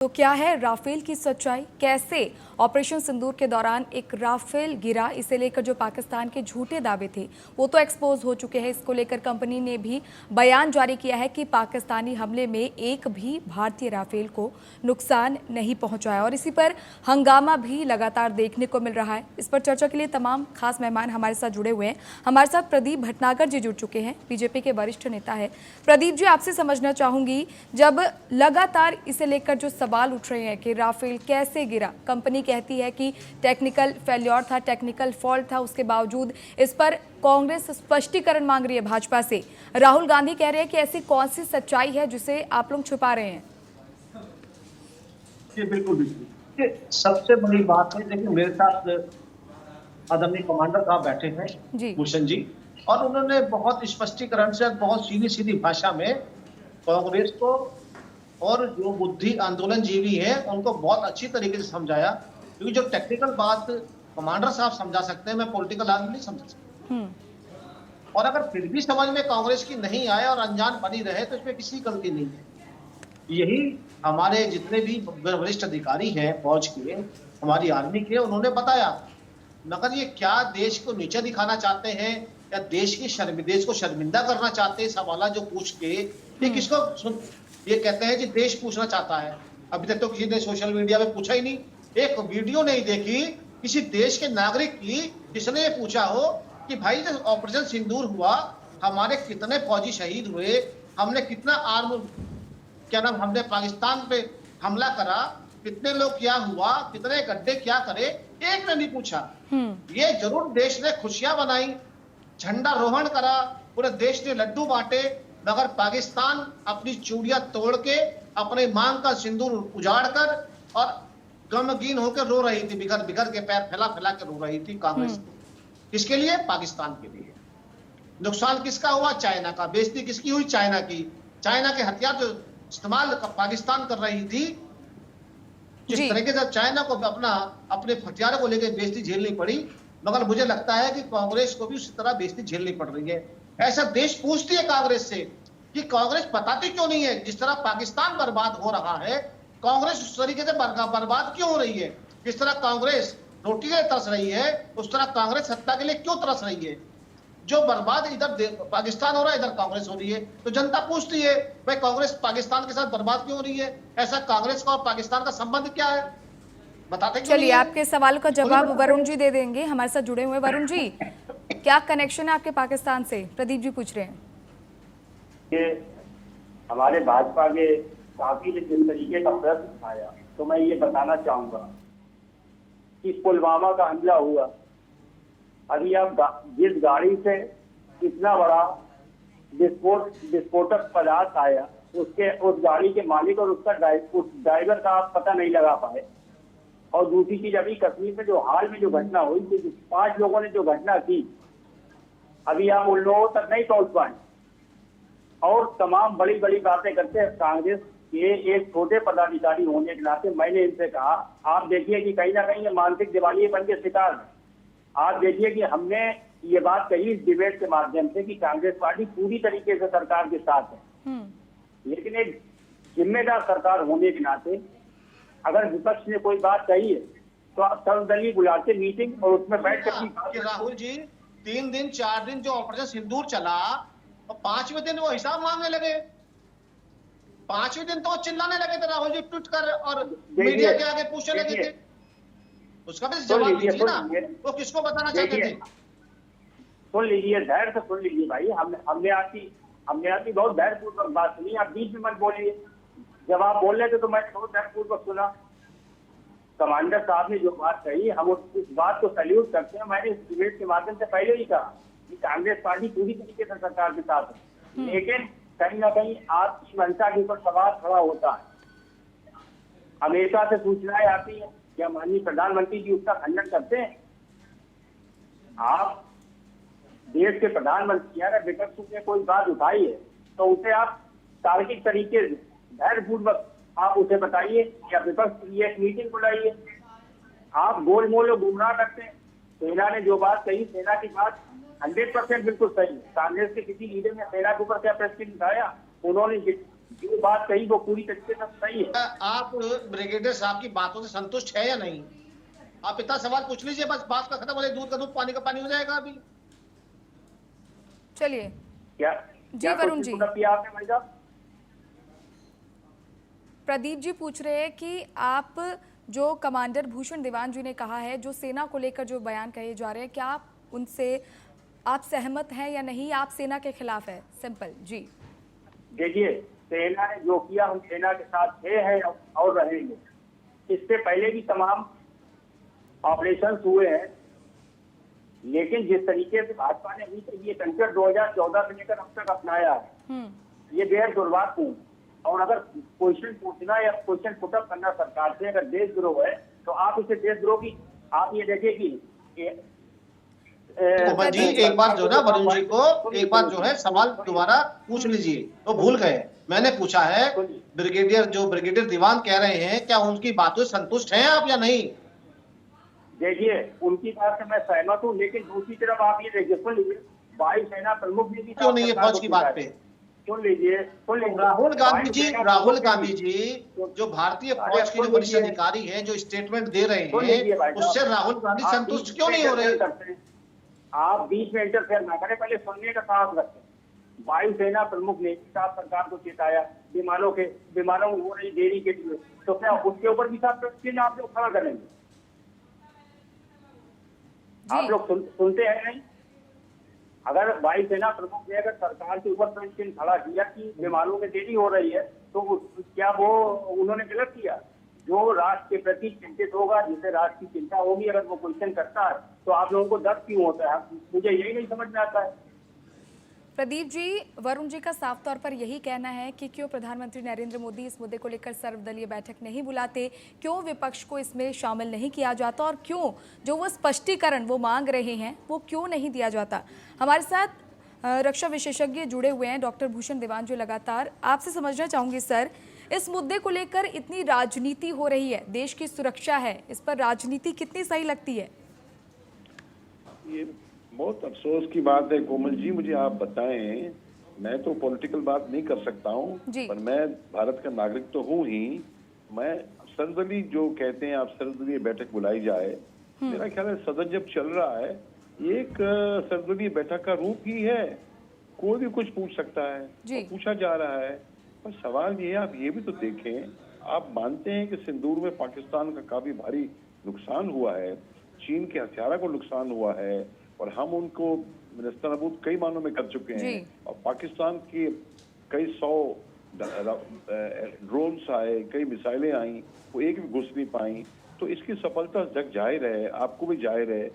तो क्या है राफेल की सच्चाई? कैसे ऑपरेशन सिंदूर के दौरान एक राफेल गिरा, इसे लेकर जो पाकिस्तान के झूठे दावे थे वो तो एक्सपोज हो चुके हैं। इसको लेकर कंपनी ने भी बयान जारी किया है कि पाकिस्तानी हमले में एक भी भारतीय राफेल को नुकसान नहीं पहुंचा है और इसी पर हंगामा भी लगातार देखने को मिल रहा है। इस पर चर्चा के लिए तमाम खास मेहमान हमारे साथ जुड़े हुए हैं। हमारे साथ प्रदीप भटनागर जी जुड़ चुके हैं, बीजेपी के वरिष्ठ नेता है। प्रदीप जी, आपसे समझना चाहूंगी, जब लगातार इसे लेकर जो सवाल उठ रहे हैं कि राफेल कैसे गिरा, कंपनी कहती है कि टेक्निकल फेल्योर था, टेक्निकल फॉल्ट था, उसके बावजूद इस पर कांग्रेस स्पष्टीकरण मांग रही है भाजपा से। राहुल गांधी कह रहे हैं कि ऐसी कौन सी सच्चाई है जिसे आप लोग छुपा रहे हैं? जी बिल्कुल बिल्कुल। सबसे बड़ी बात है, देखिए मेरे साथ आदरणीय कमांडर साहब बैठे हैं भूषण जी, और उन्होंने बहुत स्पष्टीकरण से बहुत सीधी सीधी भाषा में कांग्रेस को और जो बुद्धि आंदोलन जीवी है उनको बहुत अच्छी तरीके से समझाया। क्योंकि जो टेक्निकल बात कमांडर साहब समझा सकते हैं, मैं पॉलिटिकल आदमी नहीं समझ सकता। और अगर फिर भी समझ में कांग्रेस की नहीं आए और अनजान बनी रहे तो इसमें किसी गलती नहीं है। यही हमारे जितने भी वरिष्ठ अधिकारी हैं फौज के, हमारी आर्मी के, उन्होंने बताया। मगर ये क्या देश को नीचे दिखाना चाहते हैं या देश को शर्मिंदा करना चाहते हैं? सवाल जो पूछ के ये किसको ये कहते हैं कि देश पूछना चाहता है। अभी तक तो किसी ने सोशल मीडिया में पूछा ही नहीं, एक वीडियो नहीं देखी किसी देश के नागरिक की जिसने ये पूछा हो कि भाई जब ऑपरेशन सिंदूर हुआ हमारे कितने फौजी शहीद हुए, हमने कितना हमने पाकिस्तान पे हमला करा, कितने लोग क्या हुआ, कितने गड्ढे क्या करे, एक ने नहीं पूछा। ये जरूर देश ने खुशियां बनाई, झंडा रोहण करा, पूरे देश ने लड्डू बांटे, मगर पाकिस्तान अपनी चूड़ियां तोड़ के अपने मांग का सिंदूर उजाड़ कर और गमगीन होकर रो रही थी, बिखर बिखर के पैर फैला फैला के रो रही थी कांग्रेस। किसके लिए? पाकिस्तान के लिए। नुकसान किसका हुआ? चाइना का। बेइज्जती किसकी हुई? चाइना की। चाइना के हथियार जो इस्तेमाल पाकिस्तान कर रही थी, जिस तरीके से चाइना को अपने हथियारों को लेकर बेइज्जती झेलनी पड़ी, मगर मुझे लगता है कि कांग्रेस को भी उसी तरह बेइज्जती झेलनी पड़ रही है। ऐसा देश पूछती है कांग्रेस से कि कांग्रेस बताती क्यों नहीं है? जिस तरह पाकिस्तान बर्बाद हो रहा है, कांग्रेस उस तरीके से बर्बाद क्यों हो रही है? जिस तरह कांग्रेस रोटी के लिए तरस रही है, उस तरह कांग्रेस सत्ता के लिए क्यों तरस रही है? जो बर्बाद इधर पाकिस्तान हो रहा है, इधर कांग्रेस हो रही है। तो जनता पूछती है भाई कांग्रेस पाकिस्तान के साथ बर्बाद क्यों हो रही है? ऐसा कांग्रेस का और पाकिस्तान का संबंध क्या है? बताते क्यों? चलिए, आपके सवाल का जवाब वरुण जी दे देंगे। हमारे साथ जुड़े हुए वरुण जी, क्या कनेक्शन है आपके पाकिस्तान से? प्रदीप जी पूछ रहे हैं। ये हमारे भाजपा के साथी ने जिस तरीके का प्रश्न उठाया, तो मैं ये बताना चाहूंगा कि पुलवामा का हमला हुआ, अभी आप जिस गाड़ी से इतना बड़ा विस्फोटक पदार्थ आया, उस गाड़ी के मालिक और उस ड्राइवर का आप पता नहीं लगा पाए। और दूसरी चीज, अभी कश्मीर में जो हाल में जो घटना हुई थी, 5 लोगों ने जो घटना की, अभी आप उन लोगों तक नहीं पहुंच पाए। और तमाम बड़ी बड़ी बातें करते हैं। कांग्रेस के एक छोटे पदाधिकारी होने के नाते मैंने इनसे कहा, आप देखिए कि कहीं ना कहीं ये मानसिक दिवालियेपन के शिकार है। आप देखिए कि हमने ये बात कही इस डिबेट के माध्यम से कि कांग्रेस पार्टी पूरी तरीके से सरकार के साथ है, लेकिन एक जिम्मेदार सरकार होने के नाते अगर विपक्ष ने कोई बात कही है तो आप सर्वदलीय बुलाते मीटिंग और उसमें बैठ कर। राहुल जी 3 दिन 4 दिन जो ऑपरेशन सिंदूर चला और 5वें दिन वो हिसाब मांगने लगे। 5वें दिन तो चिल्लाने लगे थे राहुल जी, ट्वीट कर और मीडिया के आगे पूछने लगे थे। उसका भी जवाब दीजिए ना, वो किसको बताना चाहते थे? सुन लीजिए, धैर्य से सुन लीजिए भाई। हमने आपकी बहुत धैर्यपूर्वक बात सुनी। आप बीच में मत बोलिए। जब आप बोल रहे थे तो मैंने बहुत धैर्यपूर्वक सुना। कमांडर साहब ने जो बात कही, हम उस बात को सैल्यूट करते हैं। मैंने इस डिबेट के माध्यम से पहले ही कहा कि कांग्रेस पार्टी पूरी तरीके से सरकार के साथ है, लेकिन कहीं ना कहीं आपकी मंशा के ऊपर सवाल खड़ा होता है। अमेरिका से सूचनाएं आती है, क्या माननीय प्रधानमंत्री जी उसका खंडन करते हैं? आप देश के प्रधानमंत्री, अगर विपक्ष ने कोई बात उठाई है तो उसे आप तार्किक तरीके से धैर्यपूर्वक आप उसे बताइए या विपक्ष की एक मीटिंग बुलाइए। आप गोल मोल गुमराह करते हैं। सेना ने जो बात कही, सेना की बात 100% बिल्कुल सही है। कांग्रेस के किसी लीडर ने सेना के ऊपर क्या प्रश्न उठाया? उन्होंने जो बात कही वो पूरी तरीके से सही है। आप ब्रिगेडियर साहब की बातों से संतुष्ट है या नहीं? आप इतना सवाल पूछ लीजिए, बस बात का खत्म हो जाए, दूध का दूध पानी का पानी हो जाएगा अभी। चलिए क्या जी क्या वरुण क्वेश्चन जी, पूरा किया आपने भाई साहब? प्रदीप जी पूछ रहे हैं कि आप जो कमांडर भूषण दीवान जी ने कहा है, जो सेना को लेकर जो बयान कहे जा रहे हैं, क्या आप उनसे आप सहमत हैं या नहीं? आप सेना के खिलाफ है? सिंपल जी। देखिए, सेना ने जो किया हम सेना के साथ हैं और रहेंगे। इससे पहले भी तमाम ऑपरेशन हुए हैं, लेकिन जिस तरीके से भाजपा ने अभी तक ये कंसेप्ट 2014 से लेकर अब तक अपनाया है, ये बेहद दुर्भाग्यपूर्ण। और अगर क्वेश्चन पूछना या क्वेश्चन पुटअप करना सरकार से अगर देशद्रोह है, तो आप इसे देशद्रोह की आप ये देखिए कि कोमल जी एक बार जो ना वरुण जी को एक बार जो है सवाल दोबारा पूछ लीजिए, तो भूल गए। मैंने पूछा है ब्रिगेडियर दीवान कह रहे हैं, क्या उनकी बातों से संतुष्ट हैं आप या नहीं? देखिए, उनकी बात से मैं सहमत हूँ, लेकिन दूसरी तरफ आप ये देखिए, सुन लीजिए, वायुसेना प्रमुख ने भी क्यों नहीं है फौज की बात पे? सुन लीजिए राहुल गांधी जी जो भारतीय फौज के जो वरिष्ठ अधिकारी हैं, जो स्टेटमेंट दे रहे हैं, उससे राहुल गांधी संतुष्ट क्यों नहीं हो रहे? आप बीच में इंटरफेयर ना करें, पहले सुनने का साहस रखें। वायुसेना प्रमुख ने साफ सरकार को चेताया विमानों में हो रही देरी के लिए, तो क्या उसके ऊपर भी साफ प्रश्न आप लोग खड़ा करेंगे? आप लोग सुनते हैं नहीं? अगर वायुसेना प्रमुख ने अगर सरकार के ऊपर प्रश्न खड़ा किया कि विमानों में देरी हो रही है, तो क्या वो उन्होंने गलत किया? जो राष्ट्र के प्रति चिंतित होगा, जिसे राष्ट्र की चिंता होगी, अगर वो क्वेश्चन करता है, तो आप लोगों को दर्द क्यों होता है? मुझे यही नहीं समझ में आता है। प्रदीप जी, वरुण जी का साफ तौर पर यही कहना है कि क्यों प्रधानमंत्री नरेंद्र मोदी इस मुद्दे को लेकर सर्वदलीय बैठक नहीं बुलाते, क्यों विपक्ष को इसमें शामिल नहीं किया जाता, और क्यों जो वो स्पष्टीकरण वो मांग रहे हैं वो क्यों नहीं दिया जाता। हमारे साथ रक्षा विशेषज्ञ जुड़े हुए हैं, डॉक्टर भूषण दीवान, जो लगातार आपसे समझना चाहूंगी सर, इस मुद्दे को लेकर इतनी राजनीति हो रही है, देश की सुरक्षा है, इस पर राजनीति कितनी सही लगती है? ये बहुत अफसोस की बात है कोमल जी, मुझे आप बताएं। मैं तो पॉलिटिकल बात नहीं कर सकता हूं, पर मैं भारत का नागरिक तो हूं ही। मैं सर्वदलीय जो कहते हैं, आप सर्वदलीय बैठक बुलाई जाए, मेरा ख्याल है सदन जब चल रहा है, ये एक सर्वदलीय बैठक का रूप ही है। कोई भी कुछ पूछ सकता है, तो पूछा जा रहा है। पर सवाल ये है, आप ये भी तो देखें, आप मानते हैं कि सिंदूर में पाकिस्तान का काफी भारी नुकसान हुआ है, चीन के हथियारों को नुकसान हुआ है, और हम उनको नस्तनाबूद कई मानों में कर चुके हैं, और पाकिस्तान की कई 100 ड्रोन्स आए, कई मिसाइलें आई, वो एक भी घुस नहीं पाई। तो इसकी सफलता जग जाहिर है, आपको भी जाहिर है